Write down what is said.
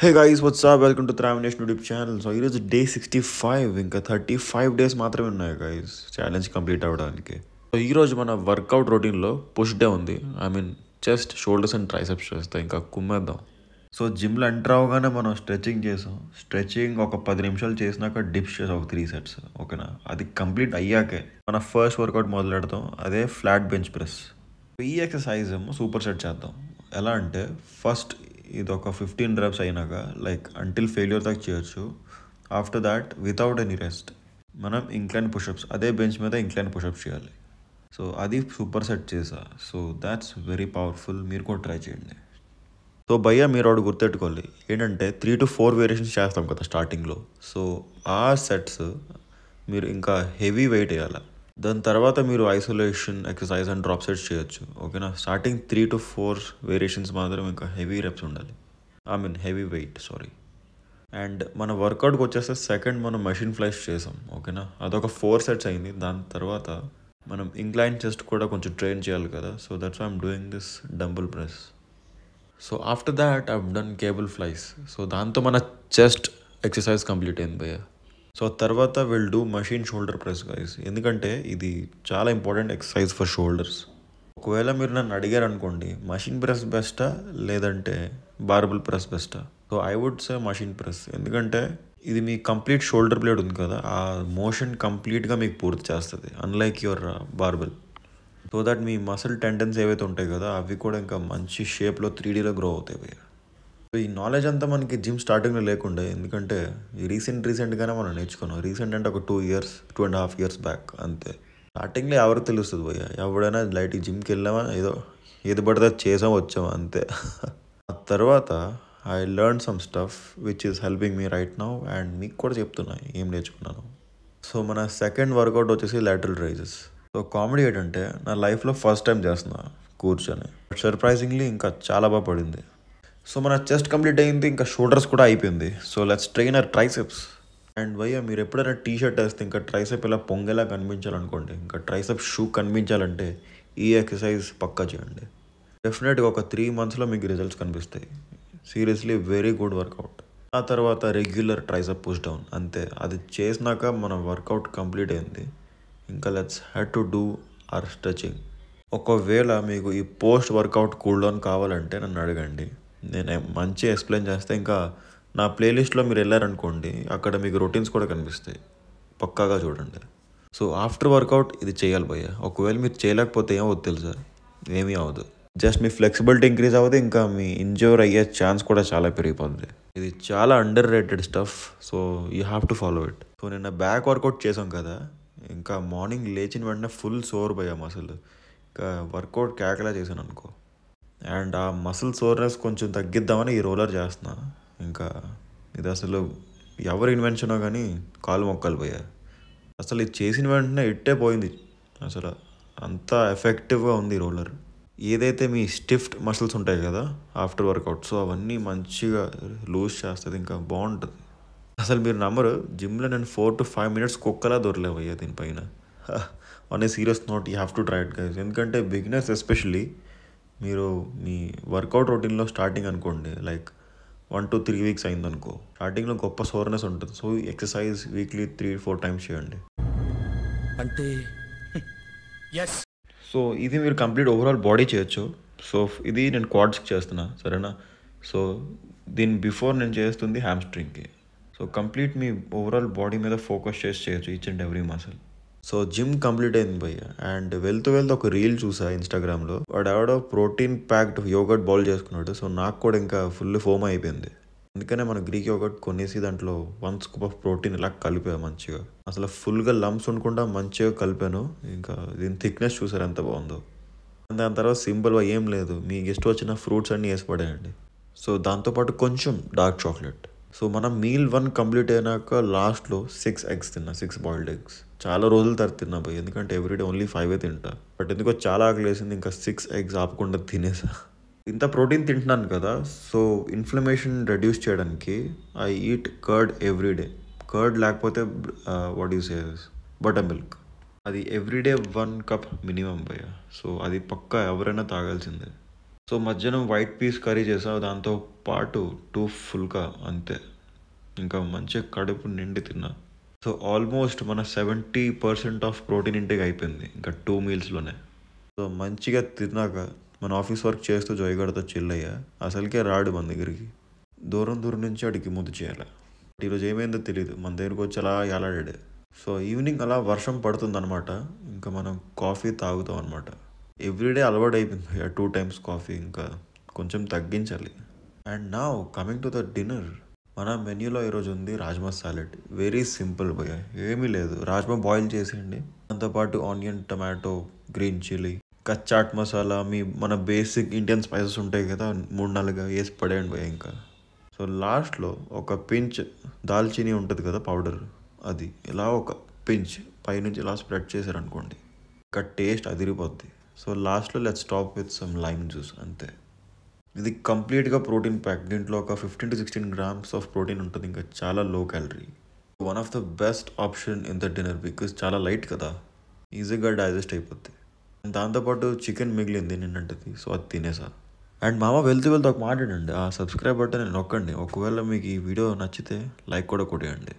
Hey guys, what's up? Welcome to Travinesh YouTube channel. So ఈరోజు day 65 ఇంకా 35 days మాత్రమే ఉన్నాయి గైస్ ఛాలెంజ్ కంప్లీట్ అవ్వడానికి. సో ఈరోజు మన వర్కౌట్ రొటీన్లో పుష్ డే ఉంది. చెస్ట్ షోల్డర్స్ అండ్ ట్రైసెప్స్ చేస్తాం, ఇంకా కుమ్మేద్దాం. సో జిమ్లో ఎంటర్ అవగానే మనం స్ట్రెచింగ్ చేసాం. స్ట్రెచింగ్ ఒక 10 నిమిషాలు చేసినాక డిప్స్ చేసాం ఒక 3 సెట్స్. ఓకేనా, అది కంప్లీట్ అయ్యాకే మన ఫస్ట్ వర్కౌట్ మొదలు పెడతాం, అదే ఫ్లాట్ బెంచ్ ప్రెస్. ఈ ఎక్సర్సైజ్ ఏమో సూపర్ సెట్ చేద్దాం. ఎలా అంటే ఫస్ట్ ఇది ఒక 15 reps అయినాక లైక్ అంటిల్ ఫెయిల్యూర్ దాకా చేయొచ్చు. After that without any rest మనం ఇంక్లైన్ పుషప్స్, అదే బెంచ్ మీద ఇంక్లైన్ పుషప్స్ చేయాలి. సో అది సూపర్ సెట్ చేసా. సో దాట్స్ వెరీ పవర్ఫుల్, మీరు కూడా ట్రై చేయండి. సో భయ్యా మీరు వాడు గుర్తెట్టుకోవాలి ఏంటంటే 3 to 4 వేరియేషన్స్ చేస్తాం కదా స్టార్టింగ్లో. సో ఆ సెట్స్ మీరు ఇంకా హెవీ వెయిట్ వేయాలి. దాని తర్వాత మీరు isolation exercise and drop sets చేయొచ్చు. ఓకేనా, స్టార్టింగ్ 3 to 4 వేరియేషన్స్ మాత్రం ఇంకా హెవీ రెప్స్ ఉండాలి. Heavy weight sorry. అండ్ మన వర్కౌట్కి వచ్చేస్తే సెకండ్ మనం మెషిన్ ఫ్లైస్ చేసాం. ఓకేనా, అదొక 4 సెట్స్ అయింది. దాని తర్వాత మనం ఇంక్లైన్ చెస్ట్ కూడా కొంచెం ట్రైన్ చేయాలి కదా. So that's why I'm doing this dumbbell press. So after that I've done cable flies. So దాంతో మన చెస్ట్ ఎక్సర్సైజ్ కంప్లీట్ అయింది భయ్య. సో తర్వాత will do machine shoulder press guys, ఎందుకంటే ఇది చాలా ఇంపార్టెంట్ ఎక్సర్సైజ్ ఫర్ షోల్డర్స్. ఒకవేళ మీరు నన్ను అడిగారు అనుకోండి మషిన్ ప్రెస్ బెస్టా లేదంటే బార్బుల్ ప్రెస్ బెస్టా, so I would say machine press. ఎందుకంటే ఇది మీ కంప్లీట్ షోల్డర్ బ్లేడ్ ఉంది కదా, ఆ మోషన్ కంప్లీట్గా మీకు పూర్తి చేస్తుంది, unlike your బార్బుల్. So that me muscle tendons ఏవైతే ఉంటాయి కదా అవి కూడా ఇంకా మంచి షేప్లో 3Dలో గ్రో అవుతాయి భయ్య. సో ఈ నాలెడ్జ్ అంతా మనకి జిమ్ స్టార్టింగ్లో లేకుండే, ఎందుకంటే ఈ రీసెంట్గానే మనం నేర్చుకున్నాం. రీసెంట్ అంటే ఒక 2.5 years బ్యాక్ అంతే. స్టార్టింగ్లో ఎవరికి తెలుస్తుంది భయ్య, ఎవడైనా లైట్ జిమ్కి వెళ్ళామా ఏది పడితే చేసాం వచ్చామా అంతే. ఆ తర్వాత I learn some stuff which is helping me right now, and మీకు కూడా చెప్తున్నా ఏం నేర్చుకున్నాను. సో మన సెకండ్ వర్కౌట్ వచ్చేసి లాటరల్ రైజెస్. సో కామెడీ ఏంటంటే నా లైఫ్లో ఫస్ట్ టైం చేస్తున్నా కూర్చొని, సర్ప్రైజింగ్లీ ఇంకా చాలా బాగా పడింది. సో మన చెస్ట్ కంప్లీట్ అయింది, ఇంకా షోల్డర్స్ కూడా అయిపోయింది. So let's train our triceps. And భయ్య మీరు ఎప్పుడైనా టీషర్ట్ వేస్తే ఇంకా ట్రైసెప్ ఇలా పొంగేలా కనిపించాలనుకోండి, ఇంకా ట్రైసెప్ షూ కనిపించాలంటే ఈ ఎక్సర్సైజ్ పక్కా చేయండి. డెఫినెట్గా ఒక 3 monthsలో మీకు రిజల్ట్స్ కనిపిస్తాయి. Seriously very good workout. ఆ తర్వాత రెగ్యులర్ ట్రైసెప్ పుష్ డౌన్ అంతే. అది చేసినాక మన వర్కౌట్ కంప్లీట్ అయింది. ఇంకా let's had to do our stretching. ఒకవేళ మీకు ఈ పోస్ట్ వర్కౌట్ కూల్ డౌన్ కావాలంటే నన్ను అడగండి, నేను మంచి ఎక్స్ప్లెయిన్ చేస్తే. ఇంకా నా ప్లేలిస్ట్లో మీరు వెళ్ళారనుకోండి అక్కడ మీకు రొటీన్స్ కూడా కనిపిస్తాయి, పక్కాగా చూడండి. సో ఆఫ్టర్ వర్కౌట్ ఇది చేయాలి భయ్య. ఒకవేళ మీరు చేయలేకపోతే ఏమవుతుంది తెలుసా, ఏమీ అవ్వదు. జస్ట్ మీ ఫ్లెక్సిబిలిటీ ఇంక్రీజ్ అవ్వదు, ఇంకా మీ ఇంజ్యూర్ అయ్యే ఛాన్స్ కూడా చాలా పెరిగిపోతుంది. ఇది చాలా under rated stuff. So you have to follow it. So నిన్న బ్యాక్ వర్కౌట్ చేసాం కదా, ఇంకా మార్నింగ్ లేచిన వెంటనే ఫుల్ సోర్ భయ్య మసలు. ఇంకా వర్కౌట్ కేకలా చేశాను అనుకో. అండ్ ఆ మసిల్ సోర్నెస్ కొంచెం తగ్గిద్దామని ఈ రోలర్ చేస్తున్నా. ఇంకా ఇది అసలు ఎవరు ఇన్వెన్షనో కానీ కాలు మొక్కలు పోయాయి. అసలు ఇది చేసిన వెంటనే ఇట్టే పోయింది. అసలు అంత ఎఫెక్టివ్గా ఉంది ఈ రోలర్. ఏదైతే మీ స్టిఫ్ట్ మసిల్స్ ఉంటాయి కదా ఆఫ్టర్ వర్కౌట్, సో అవన్నీ మంచిగా లూజ్ చేస్తుంది, ఇంకా బాగుంటుంది. అసలు మీరు నమ్మరు, జిమ్లో నేను 4 to 5 minutes కుక్కలా దొరలేవయ్యా దీనిపైన. On a serious note you have to try it guys. ఎందుకంటే బిగినర్స్ ఎస్పెషల్లీ మీరు మీ వర్కౌట్ రొటీన్లో స్టార్టింగ్ అనుకోండి లైక్ 1 to 3 weeks అయిందనుకో, స్టార్టింగ్లో గొప్ప సోర్నెస్ ఉంటుంది. సో ఎక్సర్సైజ్ వీక్లీ 3-4 times చేయండి అంటే. సో ఇది మీరు కంప్లీట్ ఓవరాల్ బాడీ చేయొచ్చు. సో ఇది నేను క్వాడ్స్కి చేస్తున్నా సరేనా. సో దీని బిఫోర్ నేను చేస్తుంది హ్యామ్స్ట్రింగ్కి. సో కంప్లీట్ మీ ఓవరాల్ బాడీ మీద ఫోకస్ చేసి చేయొచ్చు each and every muscle. So gym complete అయింది భయ్య. అండ్ వెళ్తూ ఒక రీల్ చూసా ఇన్స్టాగ్రామ్లో, వాడు ఎవడో ప్రోటీన్ ప్యాక్డ్ యోగర్ట్ బౌల్ చేసుకున్నాడు. సో నాకు కూడా ఇంకా ఫుల్ ఫోమ్ అయిపోయింది. అందుకనే మన గ్రీక్ యోగర్ట్ కొనేసి దాంట్లో 1 scoop ఆఫ్ ప్రోటీన్ ఇలా కలిపా మంచిగా. అసలు ఫుల్గా లంప్స్ ఉండకుండా మంచిగా కలిపాను. ఇంకా దీని థిక్నెస్ చూసారు ఎంత బాగుందో. దాని తర్వాత సింపుల్గా ఏం లేదు, మీకు ఇష్టం వచ్చిన ఫ్రూట్స్ అన్నీ వేసి పడేయండి. సో దాంతోపాటు కొంచెం డార్క్ చాక్లెట్. సో మనం మీల్ 1 కంప్లీట్ అయినాక లాస్ట్లో 6 eggs తిన్నా, 6 boiled eggs. చాలా రోజుల తర్వాత తిన్నా పోయి, ఎందుకంటే ఎవ్రీడే ఓన్లీ 5 తింటా. బట్ ఎందుకో చాలా ఆకలి వేసింది, ఇంకా 6 eggs ఆపకుండా తినేసా. ఇంత ప్రోటీన్ తింటున్నాను కదా, సో ఇన్ఫ్లమేషన్ రెడ్యూస్ చేయడానికి I eat curd everyday. Curd లేకపోతే what you say butter milk, అది ఎవ్రీడే 1 cup మినిమం భయ్య. సో అది పక్కా ఎవరైనా తాగాల్సిందే. సో మధ్యాహ్నం వైట్ పీస్ కర్రీ చేసా, దాంతో పాటు 2 ఫుల్కా అంతే. ఇంకా మంచిగా కడుపు నిండి తిన్నా. సో ఆల్మోస్ట్ మన 70% ఆఫ్ ప్రోటీన్ ఇంటేక్ అయిపోయింది ఇంకా 2 మీల్స్లోనే. సో మంచిగా తిన్నాక మన ఆఫీస్ వర్క్ చేస్తూ జోయిగడతో చిల్ అయ్యా. అసలుకే రాడు మన దగ్గరికి, దూరం దూరం నుంచి అడిగి ముద్దు చేయాలి. ఈరోజు ఏమైందో తెలియదు, మన దగ్గరికి వచ్చి అలా ఏలాడాడు. సో ఈవినింగ్ అలా వర్షం పడుతుందన్నమాట. ఇంకా మనం కాఫీ తాగుతాం అనమాట. ఎవ్రీడే అలవాటు అయిపోయింది 2 టైమ్స్ కాఫీ, ఇంకా కొంచెం తగ్గించాలి. And now coming to the dinner. మన మెన్యూలో ఈరోజు ఉంది రాజ్మా సాలెడ్. వెరీ సింపుల్ భయ్య, ఏమీ లేదు. రాజ్మా బాయిల్ చేసేయండి, దాంతోపాటు onion, tomato, green chilli, chaat masala, మన బేసిక్ ఇండియన్ స్పైసెస్ ఉంటాయి కదా, 3-4 వేసి పడేయండి భయ్య. ఇంకా సో లాస్ట్లో ఒక పించ్ దాల్చినీ ఉంటుంది కదా పౌడర్, అది ఇలా ఒక పించ్ పైనుంచి ఇలా స్ప్రెడ్ చేశారనుకోండి, ఇంకా టేస్ట్ అదిరిపోద్ది. సో లాస్ట్లో let's stop with some lime juice, అంతే. ఇది కంప్లీట్గా ప్రోటీన్ ప్యాక్. దీంట్లో ఒక 15 to 16 grams ఆఫ్ ప్రోటీన్ ఉంటుంది, ఇంకా చాలా low calorie. One of the best option in the dinner because చాలా లైట్ కదా, ఈజీగా డైజెస్ట్ అయిపోద్ది. దాంతోపాటు చికెన్ మిగిలింది నిన్నటిది, సో అది తినేసా. అండ్ మామ వెళ్తూ ఒక మాట్లాడండి, ఆ సబ్స్క్రైబ్ బటన్ నొక్కండి. ఒకవేళ మీకు ఈ వీడియో నచ్చితే లైక్ కూడా కొట్టేయండి.